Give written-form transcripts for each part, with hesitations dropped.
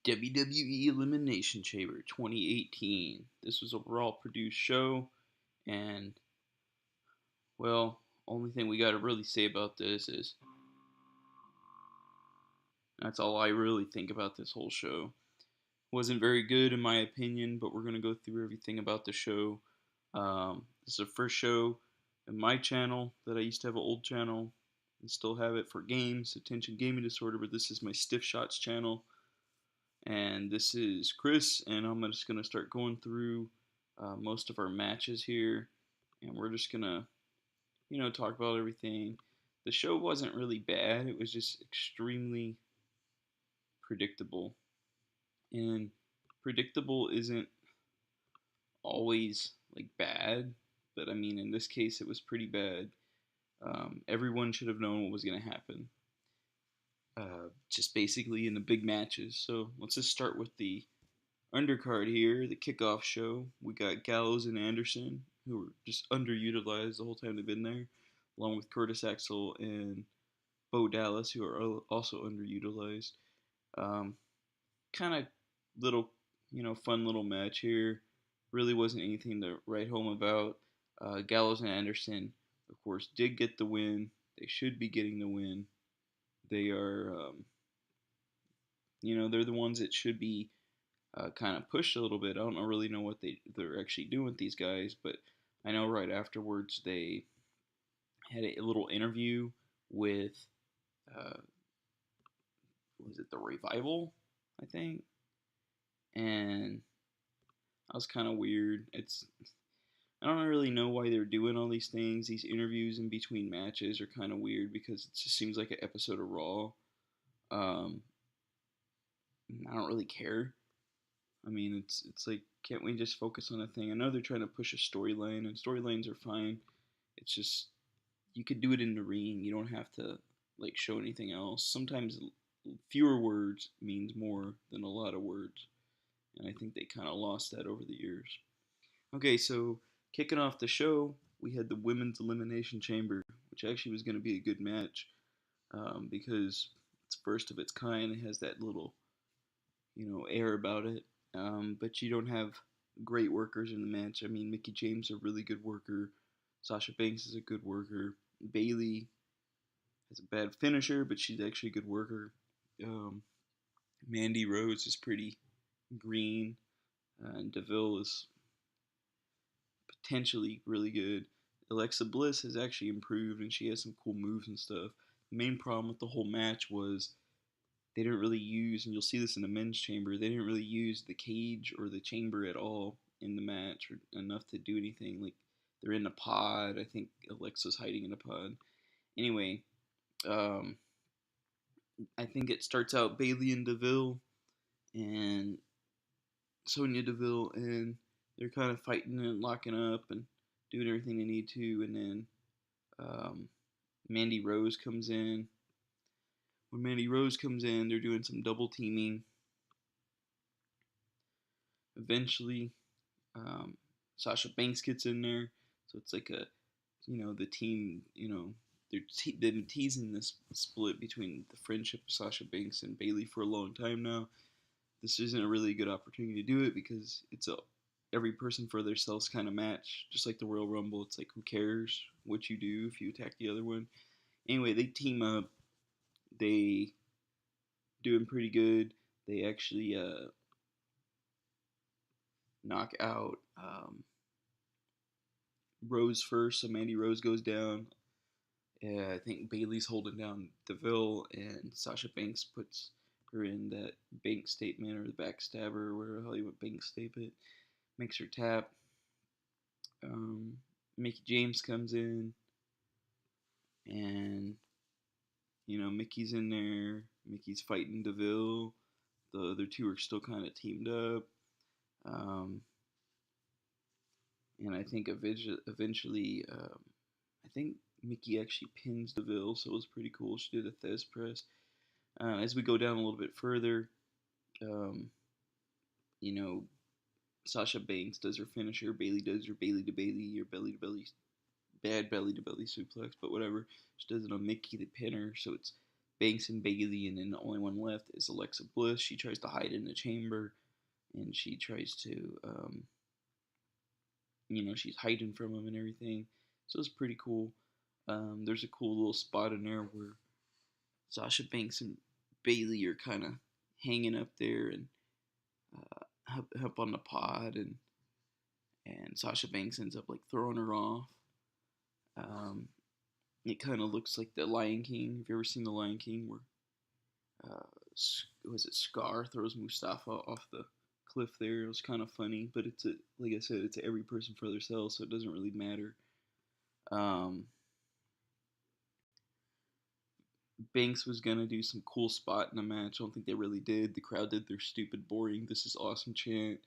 WWE Elimination Chamber 2018. This was a Raw produced show, and well, only thing we got to really say about this is that's all I really think about this whole show. Wasn't very good in my opinion, but we're gonna go through everything about the show. This is the first show in my channel that I used to have an old channel and still have it for games, attention gaming disorder, but this is my Stiff Shots channel. And this is Chris, and I'm just gonna start going through most of our matches here, and we're just gonna, talk about everything. The show wasn't really bad; it was just extremely predictable, and predictable isn't always like bad, but I mean, in this case, it was pretty bad. Everyone should have known what was gonna happen. Just basically in the big matches. So let's just start with the undercard here, the kickoff show. We got Gallows and Anderson, who were just underutilized the whole time they've been there, along with Curtis Axel and Bo Dallas, who are also underutilized. Kind of little, fun little match here. Really wasn't anything to write home about. Gallows and Anderson, of course, did get the win. They should be getting the win. They are, they're the ones that should be kind of pushed a little bit. I don't really know what they're actually doing with these guys, but I know right afterwards they had a little interview with, uh, was it the Revival, I think, and that was kind of weird. I don't really know why they're doing all these things. These interviews in between matches are kind of weird because it just seems like an episode of Raw. Um, I don't really care. I mean, it's like, can't we just focus on a thing? I know they're trying to push a storyline, and storylines are fine. It's just you could do it in the ring. You don't have to like show anything else. Sometimes fewer words means more than a lot of words, and I think they kind of lost that over the years. Okay, so kicking off the show, we had the Women's Elimination Chamber, which actually was going to be a good match because it's first of its kind. It has that little, air about it. But you don't have great workers in the match. I mean, Mickie James is a really good worker. Sasha Banks is a good worker. Bayley has a bad finisher, but she's actually a good worker. Mandy Rose is pretty green, and Deville is potentially really good. Alexa Bliss has actually improved, and she has some cool moves and stuff. The main problem with the whole match was they didn't really use, and you'll see this in the men's chamber, they didn't really use the cage or the chamber at all in the match or enough to do anything. Like, they're in a pod. I think Alexa's hiding in a pod. Anyway, um, I think it starts out Bayley and Deville and Sonya Deville, and they're kind of fighting and locking up and doing everything they need to, and then Mandy Rose comes in. When Mandy Rose comes in, they're doing some double teaming. Eventually, Sasha Banks gets in there, so it's like the team, they've been teasing this split between the friendship of Sasha Banks and Bayley for a long time now. This isn't a really good opportunity to do it because it's a every person for themselves kind of match, just like the Royal Rumble. It's like, who cares what you do if you attack the other one? Anyway, they team up. They doing pretty good. They actually knock out Rose first, so Mandy Rose goes down. I think Bayley's holding down Deville, and Sasha Banks puts her in that bank statement or the backstabber or whatever the hell you would bank stape it. Makes her tap. Mickie James comes in, and Mickey's in there. Mickey's fighting Deville. The other two are still kind of teamed up. And I think eventually, I think Mickie actually pins Deville, so it was pretty cool. She did a Thez press. As we go down a little bit further, um, you know, Sasha Banks does her finisher. Bayley does her Bayley to Bayley or belly to belly, bad belly to belly suplex, but whatever. She does it on Mickie to pin her, so it's Banks and Bailey, and then the only one left is Alexa Bliss. She tries to hide in the chamber, and she tries to, she's hiding from him and everything. So it's pretty cool. There's a cool little spot in there where Sasha Banks and Bailey are kind of hanging up there and up on the pod, and Sasha Banks ends up like throwing her off. Um, it kind of looks like the Lion King. Have you ever seen the Lion King where was it Scar throws Mustafa off the cliff there? It was kind of funny, but like I said, it's every person for themselves, so it doesn't really matter. Um, Banks was gonna do some cool spot in the match. I don't think they really did. The crowd did their stupid, boring "This is awesome" chant.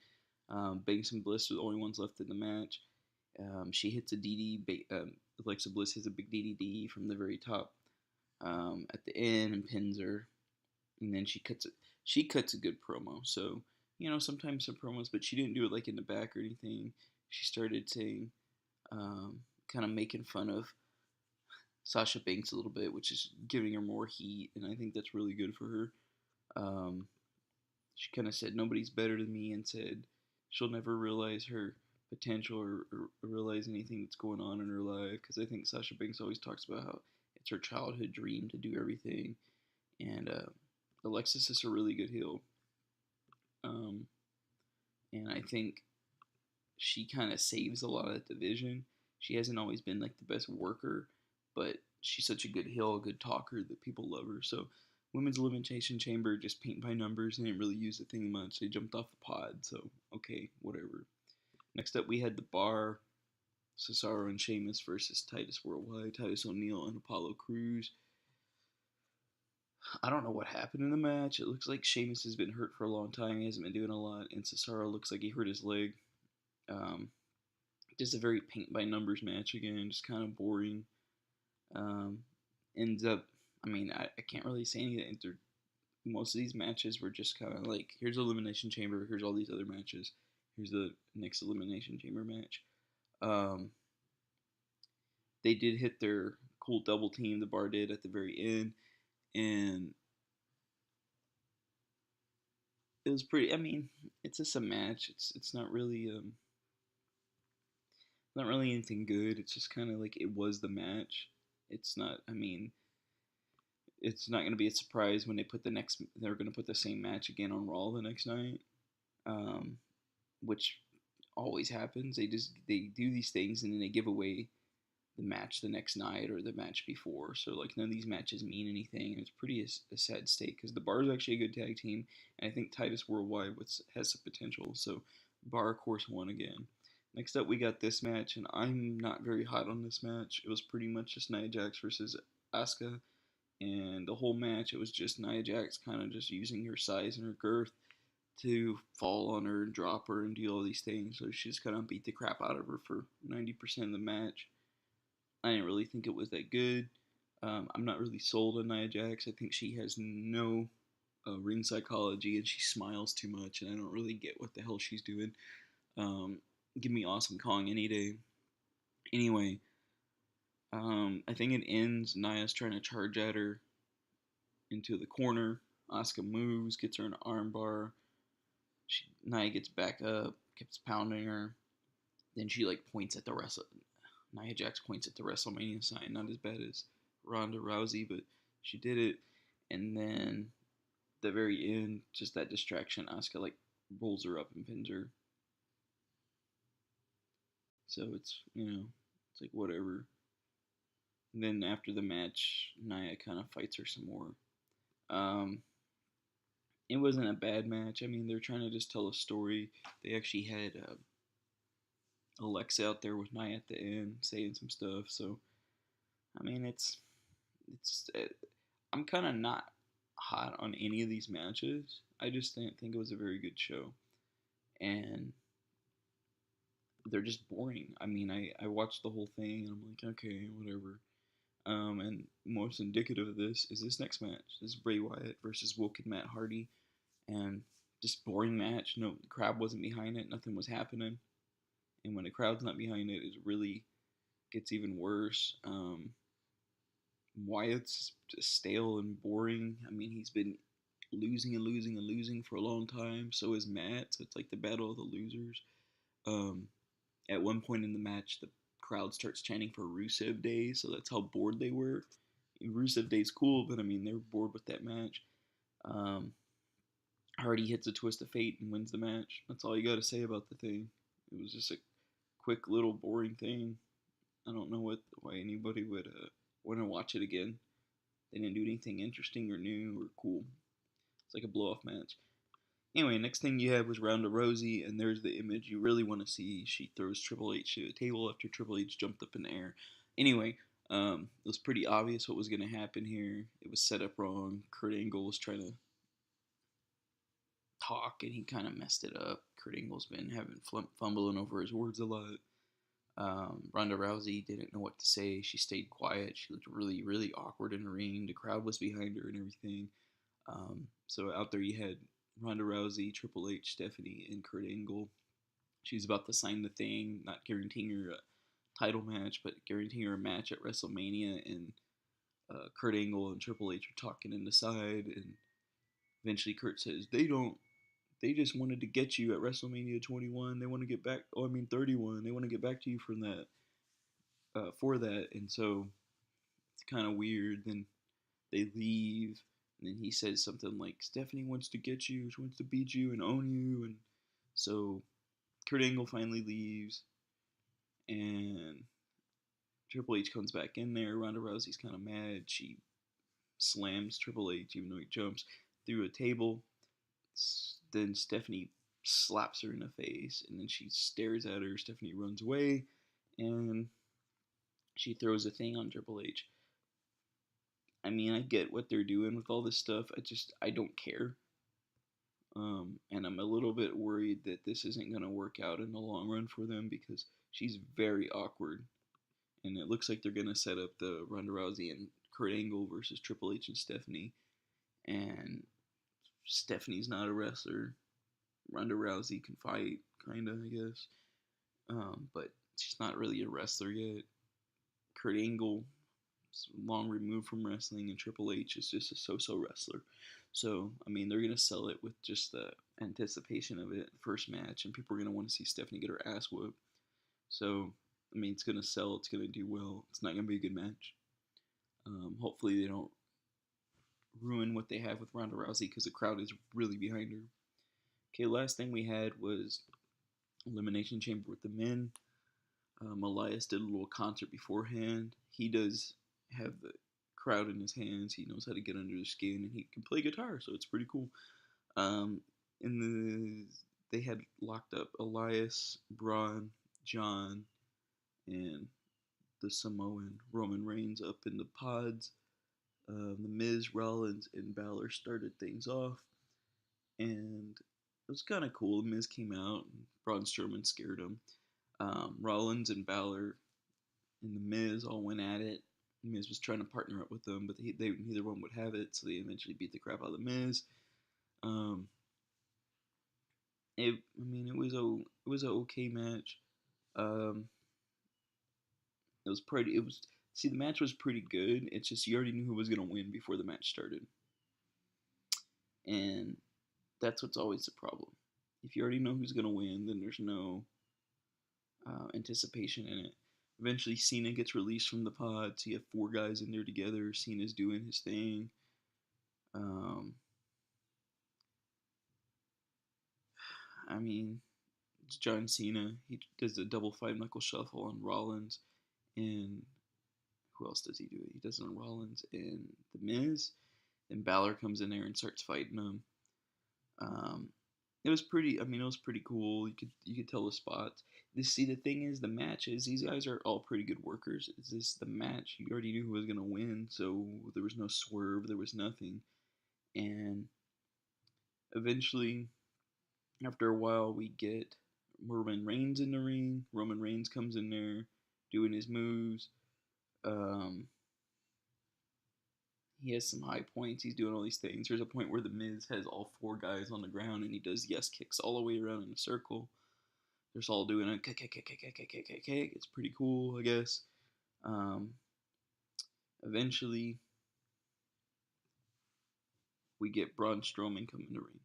Banks and Bliss are the only ones left in the match. She hits a DD. Alexa Bliss hits a big DDD from the very top at the end and pins her. And then she cuts it. She cuts a good promo. So sometimes some promos, but she didn't do it like in the back or anything. She started saying, kind of making fun of Sasha Banks a little bit, which is giving her more heat, and I think that's really good for her. She kind of said nobody's better than me, and said she'll never realize her potential or realize anything that's going on in her life, because I think Sasha Banks always talks about how it's her childhood dream to do everything, and Alexis is a really good heel, and I think she kind of saves a lot of that division. She hasn't always been like the best worker, but she's such a good heel, a good talker that people love her. So Women's Elimination Chamber just paint by numbers. They didn't really use the thing much. They jumped off the pod, so okay, whatever. Next up, we had the Bar, Cesaro and Sheamus versus Titus Worldwide, Titus O'Neil and Apollo Crews. I don't know what happened in the match. It looks like Sheamus has been hurt for a long time. He hasn't been doing a lot, and Cesaro looks like he hurt his leg. Just a very paint by numbers match again, just kind of boring. Ends up, I can't really say anything. Most of these matches were just kind of like, here's Elimination Chamber, here's all these other matches, here's the next Elimination Chamber match. They did hit their cool double team, the Bar did at the very end, and it was pretty. It's just a match. It's not really not really anything good. It's just kind of like it was the match. It's not. It's not going to be a surprise when they're going to put the same match again on Raw the next night, which always happens. They do these things and then they give away the match the next night or the match before. So like none of these matches mean anything. And it's pretty a sad state because the Bar is actually a good tag team, and I think Titus Worldwide has some potential. So Bar, of course, won again. Next up, we got this match, and I'm not very hot on this match. It was pretty much just Nia Jax versus Asuka, and the whole match, it was just Nia Jax kind of just using her size and her girth to fall on her and drop her and do all these things. So she just kind of beat the crap out of her for 90% of the match. I didn't really think it was that good. I'm not really sold on Nia Jax. I think she has no ring psychology, and she smiles too much, and I don't really get what the hell she's doing. Give me Awesome Kong any day. Anyway, I think it ends. Nia's trying to charge at her into the corner. Asuka moves, gets her an armbar. Nia gets back up, keeps pounding her. Then she points at the Nia Jax points at the WrestleMania sign. Not as bad as Ronda Rousey, but she did it. And then the very end, just that distraction, Asuka rolls her up and pins her. So it's it's like whatever. And then after the match, Nia kind of fights her some more. It wasn't a bad match. They're trying to just tell a story. They actually had Alexa out there with Nia at the end saying some stuff. So, it's I'm kind of not hot on any of these matches. I just didn't think it was a very good show, and they're just boring. I watched the whole thing and I'm like, okay, whatever. And most indicative of this is this next match. This is Bray Wyatt versus Wilk and Matt Hardy, and just boring match. No, the crowd wasn't behind it. Nothing was happening. And when the crowd's not behind it, it really gets even worse. Wyatt's just stale and boring. I mean, he's been losing and losing and losing for a long time. So is Matt. So it's like the battle of the losers. Um, at one point in the match, the crowd starts chanting for Rusev Day. So that's how bored they were. Rusev Day's cool, but I mean, they're bored with that match. Um, Hardy hits a twist of fate and wins the match. That's all you got to say about the thing. It was just a quick little boring thing. I don't know why anybody would want to watch it again. They didn't do anything interesting or new or cool. It's like a blow off match. Anyway, next thing you had was Ronda Rousey, and there's the image you really want to see. She throws Triple H to a table after Triple H jumped up in the air. Anyway, it was pretty obvious what was going to happen here. It was set up wrong. Kurt Angle was trying to talk, and he kind of messed it up. Kurt Angle's been having fumbling over his words a lot. Ronda Rousey didn't know what to say. She stayed quiet. She looked really, really awkward in the ring. The crowd was behind her and everything. So out there you had Ronda Rousey, Triple H, Stephanie, and Kurt Angle. She's about to sign the thing, not guaranteeing her a title match, but guaranteeing her a match at WrestleMania. And Kurt Angle and Triple H are talking in the side, and eventually Kurt says, They just wanted to get you at WrestleMania 21. They want to get back. 31. They want to get back to you from that, for that. And so it's kind of weird. Then they leave, and then he says something like, "Stephanie wants to get you. She wants to beat you and own you." And so Kurt Angle finally leaves, and Triple H comes back in there. Ronda Rousey's kind of mad. She slams Triple H, even though he jumps through a table. Then Stephanie slaps her in the face, and then she stares at her. Stephanie runs away, and she throws a thing on Triple H. I mean, I get what they're doing with all this stuff. I don't care. And I'm a little bit worried that this isn't going to work out in the long run for them, because she's very awkward. And it looks like they're going to set up the Ronda Rousey and Kurt Angle versus Triple H and Stephanie. And Stephanie's not a wrestler. Ronda Rousey can fight, kind of, I guess. But she's not really a wrestler yet. Kurt Angle is long removed from wrestling, and Triple H is just a so-so wrestler. So, I mean, they're going to sell it with just the anticipation of it, first match, and people are going to want to see Stephanie get her ass whooped. So, I mean, it's going to sell, it's going to do well. It's not going to be a good match. Hopefully they don't ruin what they have with Ronda Rousey, because the crowd is really behind her. Okay, last thing we had was Elimination Chamber with the men. Elias did a little concert beforehand. He does have the crowd in his hands. He knows how to get under the skin, and he can play guitar, so it's pretty cool. They had locked up Elias, Braun, John, and the Samoan Roman Reigns up in the pods. The Miz, Rollins, and Balor started things off, and it was kind of cool. The Miz came out, and Braun Strowman scared him. Rollins and Balor and the Miz all went at it. The Miz was trying to partner up with them, but neither one would have it, so they eventually beat the crap out of the Miz. It was an okay match. The match was pretty good. It's just you already knew who was gonna win before the match started, and that's what's always the problem. If you already know who's gonna win, then there's no anticipation in it. Eventually, Cena gets released from the pod, so you have 4 guys in there together. Cena's doing his thing. It's John Cena. He does a double 5-knuckle shuffle on Rollins, and who else does he do it? He does it on Rollins and The Miz. Then Balor comes in there and starts fighting him. It was pretty cool. You could tell the spots. The thing is, the matches, these guys are all pretty good workers. It's just the match, you already knew who was gonna win, so there was no swerve, there was nothing. And eventually, after a while, we get Roman Reigns in the ring. Roman Reigns comes in there doing his moves. He has some high points. He's doing all these things. There's a point where the Miz has all 4 guys on the ground, and he does yes kicks all the way around in a circle. They're all doing a kick. It's pretty cool, I guess. Eventually, we get Braun Strowman coming to ring.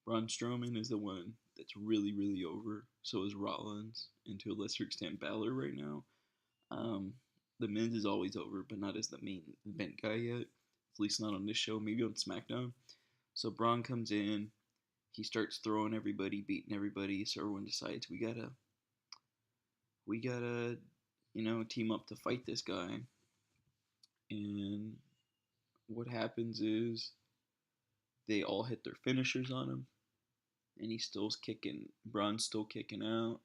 Braun Strowman is the one that's really, really over. So is Rollins, and to a lesser extent Balor right now. Um, the Miz is always over, but not as the main event guy yet. At least not on this show. Maybe on SmackDown. So Braun comes in. He starts throwing everybody, beating everybody. So everyone decides we gotta, team up to fight this guy. And what happens is they all hit their finishers on him, and he's still kicking. Braun's still kicking out.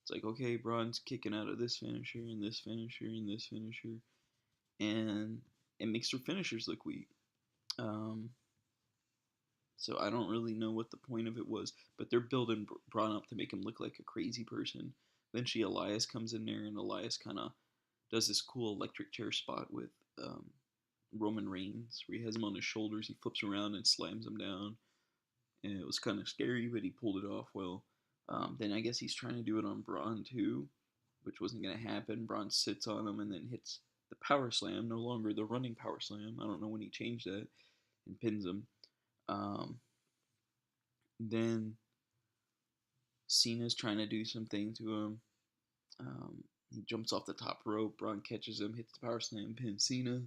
It's like, okay, Braun's kicking out of this finisher and this finisher and this finisher, and it makes their finishers look weak. Um, so I don't really know what the point of it was, but they're building Braun up to make him look like a crazy person. Eventually, Elias comes in there, and Elias kind of does this cool electric chair spot with um, Roman Reigns, where he has him on his shoulders. He flips around and slams him down, and it was kind of scary, but he pulled it off well. Then I guess he's trying to do it on Braun too, which wasn't going to happen. Braun sits on him and then hits the power slam, no longer the running power slam. I don't know when he changed that, and pins him. Um, then Cena's trying to do something to him. He jumps off the top rope. Braun catches him, hits the power slam, pins Cena.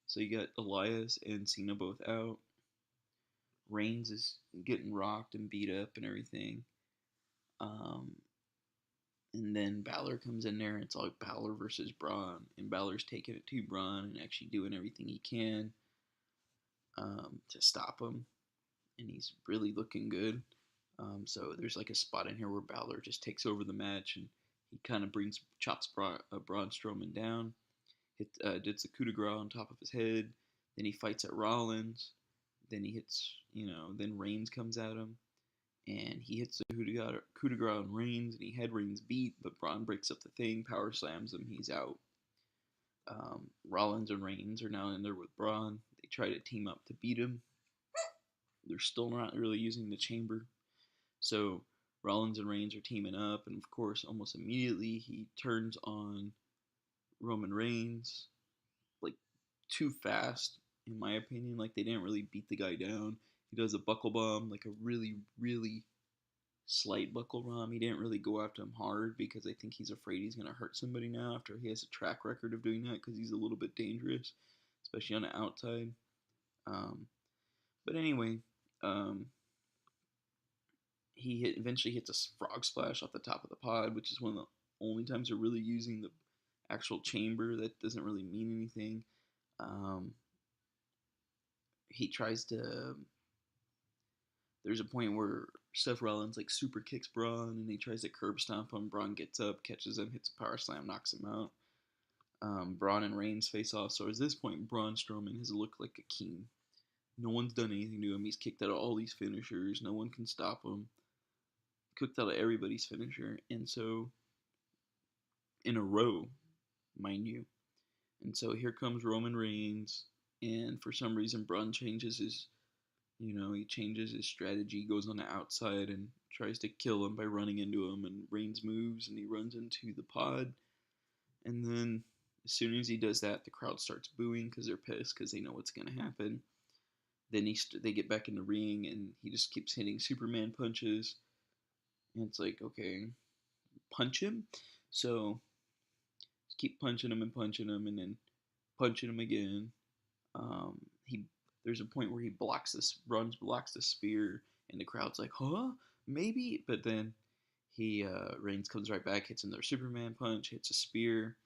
So you got Elias and Cena both out. Reigns is getting rocked and beat up and everything. Um, and then Balor comes in there, and it's like Balor versus Braun, and Balor's taking it to Braun and actually doing everything he can to stop him, and he's really looking good. So there's like a spot in here where Balor just takes over the match, and he kind of chops Braun Strowman down, did the coup de grace on top of his head. Then he fights at Rollins. Then he hits, then Reigns comes at him, and he hits the coup de grace on Reigns, and he had Reigns beat, but Braun breaks up the thing, power slams him, he's out. Rollins and Reigns are now in there with Braun. They try to team up to beat him. They're still not really using the chamber. So Rollins and Reigns are teaming up, and of course, almost immediately, he turns on Roman Reigns, like, too fast, in my opinion. Like, they didn't really beat the guy down. He does a buckle bomb, like a really, really slight buckle bomb. He didn't really go after him hard because I think he's afraid he's going to hurt somebody now after he has a track record of doing that, because he's a little bit dangerous, especially on the outside. Um, but anyway, eventually hits a frog splash off the top of the pod, which is one of the only times they're really using the actual chamber. That doesn't really mean anything. He tries to. There's a point where Seth Rollins like super kicks Braun, and he tries to curb stomp him. Braun gets up, catches him, hits a power slam, knocks him out. Braun and Reigns face off. So at this point, Braun Strowman has looked like a king. No one's done anything to him. He's kicked out of all these finishers. No one can stop him. Cooked out of everybody's finisher, and so in a row, mind you. And so here comes Roman Reigns, and for some reason, Braun changes his. He changes his strategy, goes on the outside and tries to kill him by running into him, and Reigns moves and he runs into the pod. And then as soon as he does that, the crowd starts booing because they're pissed because they know what's going to happen. Then they get back in the ring, and he just keeps hitting Superman punches. And it's like, okay, punch him? So just keep punching him, and then punching him again. He There's a point where Braun blocks the spear, and the crowd's like, huh? Maybe? But then Reigns comes right back, hits another Superman punch, hits a spear,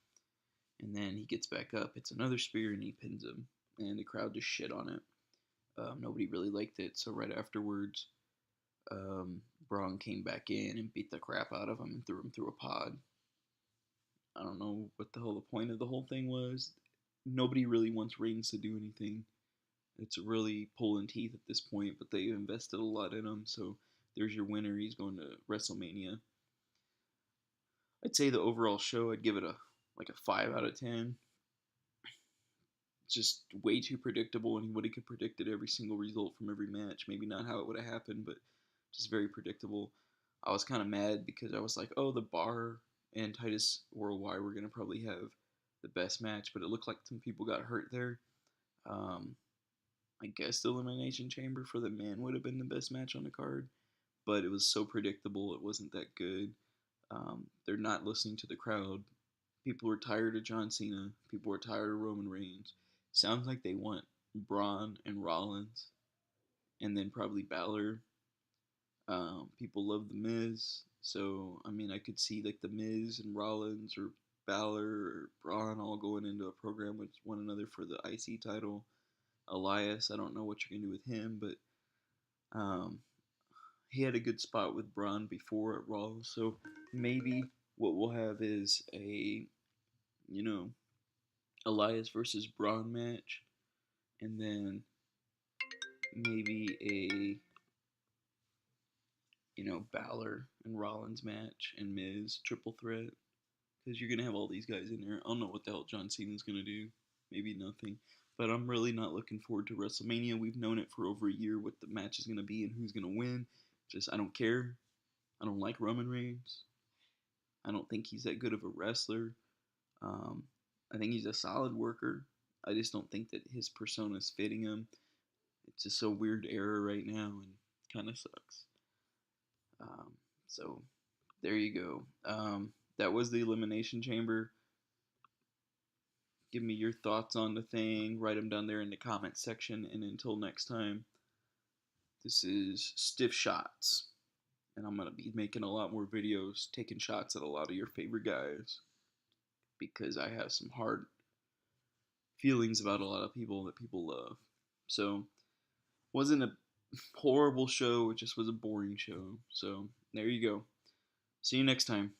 and then he gets back up, hits another spear, and he pins him. And the crowd just shit on it. Nobody really liked it, so right afterwards, Braun came back in and beat the crap out of him and threw him through a pod. I don't know what the hell the point of the whole thing was. Nobody really wants Reigns to do anything. It's really pulling teeth at this point, but they invested a lot in him, so there's your winner. He's going to WrestleMania. I'd say the overall show, I'd give it a 5 out of 10. It's just way too predictable. Anybody could predict it, every single result from every match. Maybe not how it would have happened, but just very predictable. I was kind of mad because I was like, oh, the Bar and Titus Worldwide were going to probably have the best match, but it looked like some people got hurt there. Um, I guess the Elimination Chamber for the men would have been the best match on the card, but it was so predictable. It wasn't that good. They're not listening to the crowd. People were tired of John Cena. People were tired of Roman Reigns. Sounds like they want Braun and Rollins, and then probably Balor. People love the Miz, so I mean, I could see like the Miz and Rollins or Balor or Braun all going into a program with one another for the IC title. Elias, I don't know what you're gonna do with him, but um, he had a good spot with Braun before at Raw, so maybe what we'll have is a, you know, Elias versus Braun match, and then maybe a, Balor and Rollins match and Miz triple threat, because you're gonna have all these guys in there. I don't know what the hell John Cena's gonna do. Maybe nothing. But I'm really not looking forward to WrestleMania. We've known it for over a year what the match is gonna be and who's gonna win. Just I don't care. I don't like Roman Reigns. I don't think he's that good of a wrestler. Um, I think he's a solid worker. I just don't think that his persona is fitting him. It's just a weird era right now and kind of sucks. Um, so there you go. That was the Elimination Chamber. Give me your thoughts on the thing. Write them down there in the comment section. And until next time, this is Stiff Shots. And I'm going to be making a lot more videos taking shots at a lot of your favorite guys, because I have some hard feelings about a lot of people that people love. So, wasn't a horrible show, it just was a boring show. So, there you go. See you next time.